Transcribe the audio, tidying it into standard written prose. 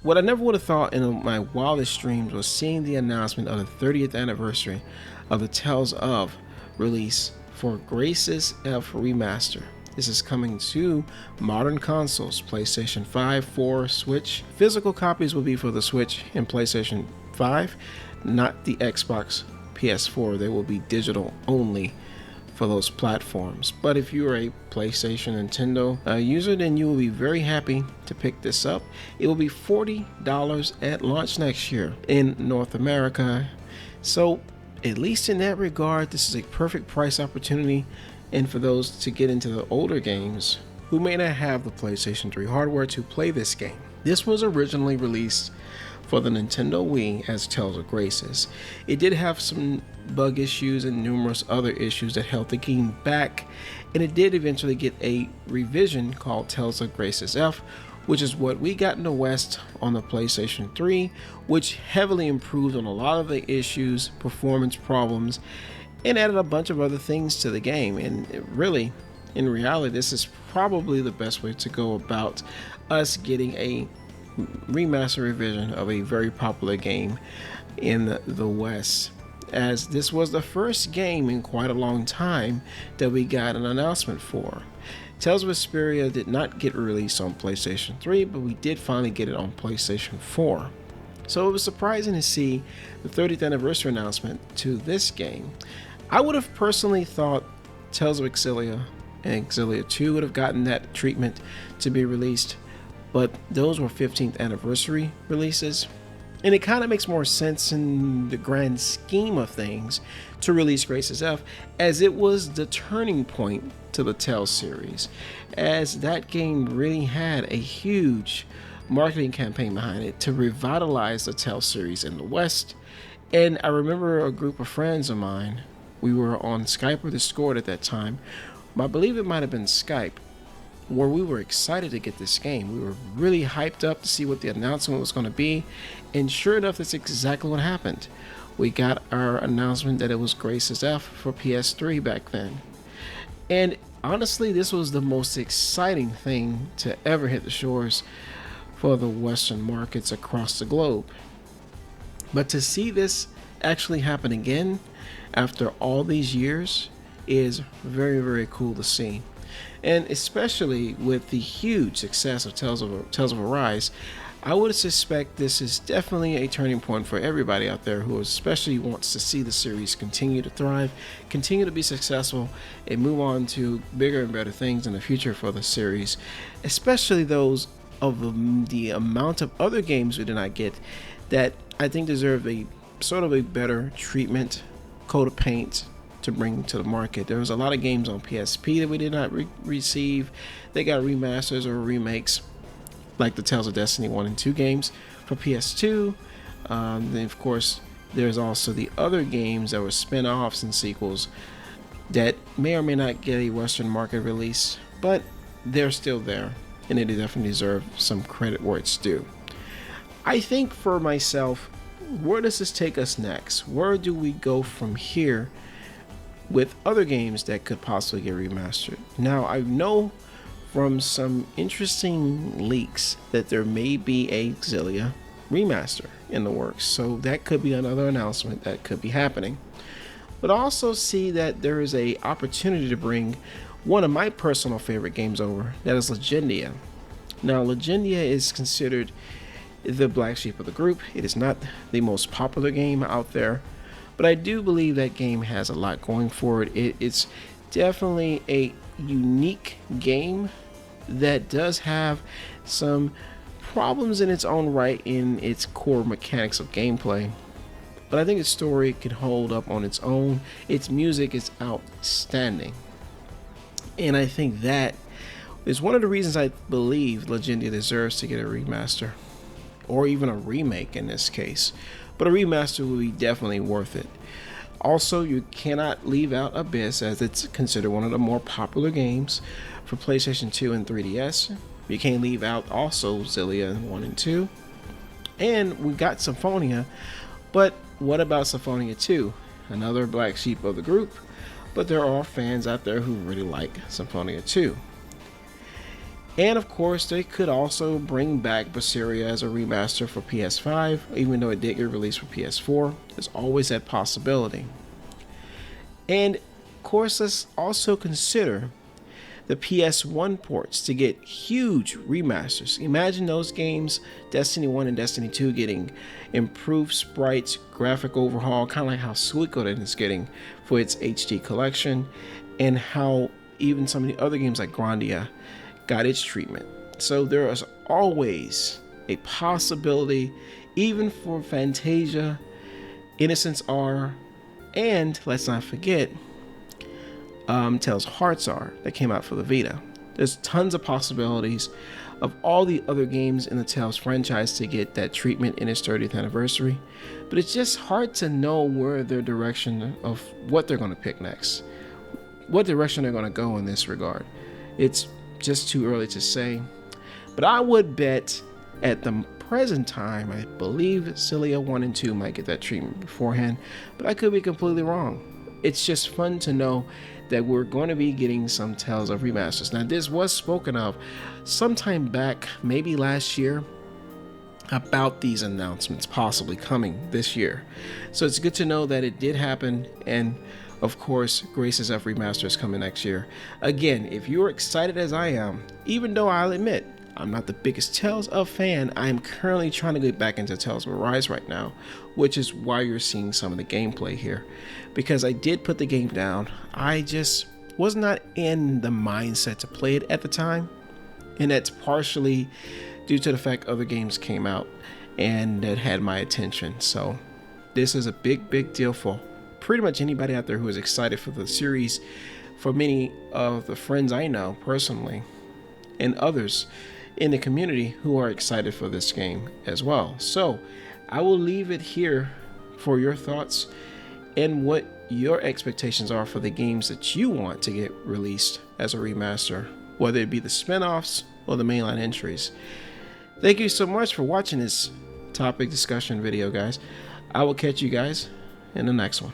What I never would have thought in my wildest dreams was seeing the announcement of the 30th anniversary of the Tales of release for Graces F Remaster. This is coming to modern consoles, PlayStation 5, 4, Switch. Physical copies will be for the Switch and PlayStation 5, not the Xbox PS4. They will be digital only for those platforms. But if you're a PlayStation Nintendo user, then you will be very happy to pick this up. It will be $40 at launch next year in North America. So at least in that regard, this is a perfect price opportunity. And for those to get into the older games who may not have the PlayStation 3 hardware to play this game. This was originally released for the Nintendo Wii as Tales of Graces. It did have some bug issues and numerous other issues that held the game back, and it did eventually get a revision called Tales of Graces F, which is what we got in the West on the PlayStation 3, which heavily improved on a lot of the issues, performance problems, and added a bunch of other things to the game. And really, in reality, this is probably the best way to go about us getting a remaster revision of a very popular game in the West, as this was the first game in quite a long time that we got an announcement for. Tales of Vesperia did not get released on PlayStation 3, but we did finally get it on PlayStation 4. So it was surprising to see the 30th anniversary announcement to this game. I would have personally thought Tales of Xillia and Xillia 2 would have gotten that treatment to be released, but those were 15th anniversary releases, and it kind of makes more sense in the grand scheme of things to release Graces F, as it was the turning point to the Tales series, as that game really had a huge marketing campaign behind it to revitalize the Tales series in the West. And I remember a group of friends of mine, we were on Skype or Discord at that time, I believe it might have been Skype, where we were excited to get this game. We were really hyped up to see what the announcement was going to be, and sure enough, that's exactly what happened. We got our announcement that it was Graces F for PS3 back then. And honestly, this was the most exciting thing to ever hit the shores for the Western markets across the globe. But to see this actually happen again after all these years is very, very cool to see. And especially with the huge success of Tales of Arise, I would suspect this is definitely a turning point for everybody out there who especially wants to see the series continue to thrive, continue to be successful, and move on to bigger and better things in the future for the series, especially those of the amount of other games we did not get that I think deserve a sort of a better treatment, coat of paint to bring to the market. There was a lot of games on PSP that we did not receive. They got remasters or remakes, like the Tales of Destiny 1 and 2 games for PS2. Then of course, there's also the other games that were spin-offs and sequels that may or may not get a Western market release, but they're still there, and they definitely deserve some credit where it's due. I think for myself, where does this take us next? Where do we go from here with other games that could possibly get remastered? Now, I know from some interesting leaks that there may be a Xillia remaster in the works, so that could be another announcement that could be happening. But I also see that there is a opportunity to bring one of my personal favorite games over, that is Legendia. Now, Legendia is considered the black sheep of the group. It is not the most popular game out there, but I do believe that game has a lot going for it. It's definitely a unique game that does have some problems in its own right in its core mechanics of gameplay, but I think its story can hold up on its own. Its music is outstanding, and I think that is one of the reasons I believe Legendia deserves to get a remaster, or even a remake in this case. But a remaster would be definitely worth it. Also, you cannot leave out Abyss, as it's considered one of the more popular games for PlayStation 2 and 3DS. You can't leave out also Xillia 1 and 2. And we got Symphonia, but what about Symphonia 2? Another black sheep of the group, but there are fans out there who really like Symphonia 2. And of course, they could also bring back Berseria as a remaster for PS5, even though it did get released for PS4. There's always that possibility. And of course, let's also consider the PS1 ports to get huge remasters. Imagine those games, Destiny 1 and Destiny 2, getting improved sprites, graphic overhaul, kind of like how Suikoden is getting for its HD collection, and how even some of the other games like Grandia got its treatment. So there is always a possibility, even for Fantasia, Innocence R, and let's not forget Tales of Hearts R that came out for the Vita. There's tons of possibilities of all the other games in the Tales franchise to get that treatment in its 30th anniversary, but it's just hard to know where their direction of what they're going to pick next, what direction they're going to go in this regard. It's just too early to say, but I would bet at the present time, I believe Cilia 1 and 2 might get that treatment beforehand, but I could be completely wrong. It's just fun to know that we're going to be getting some Tales of Remasters. Now, this was spoken of sometime back, maybe last year, about these announcements possibly coming this year. So it's good to know that it did happen, and of course, Graces F Remaster is coming next year. Again, if you're excited as I am, even though I'll admit I'm not the biggest Tales of fan, I am currently trying to get back into Tales of Arise right now, which is why you're seeing some of the gameplay here. Because I did put the game down, I just was not in the mindset to play it at the time, and that's partially due to the fact other games came out and that had my attention. So this is a big deal for pretty much anybody out there who is excited for the series, for many of the friends I know personally, and others in the community who are excited for this game as well. So I will leave it here for your thoughts and what your expectations are for the games that you want to get released as a remaster, whether it be the spin-offs or the mainline entries. Thank you so much for watching this topic discussion video, guys. I will catch you guys in the next one.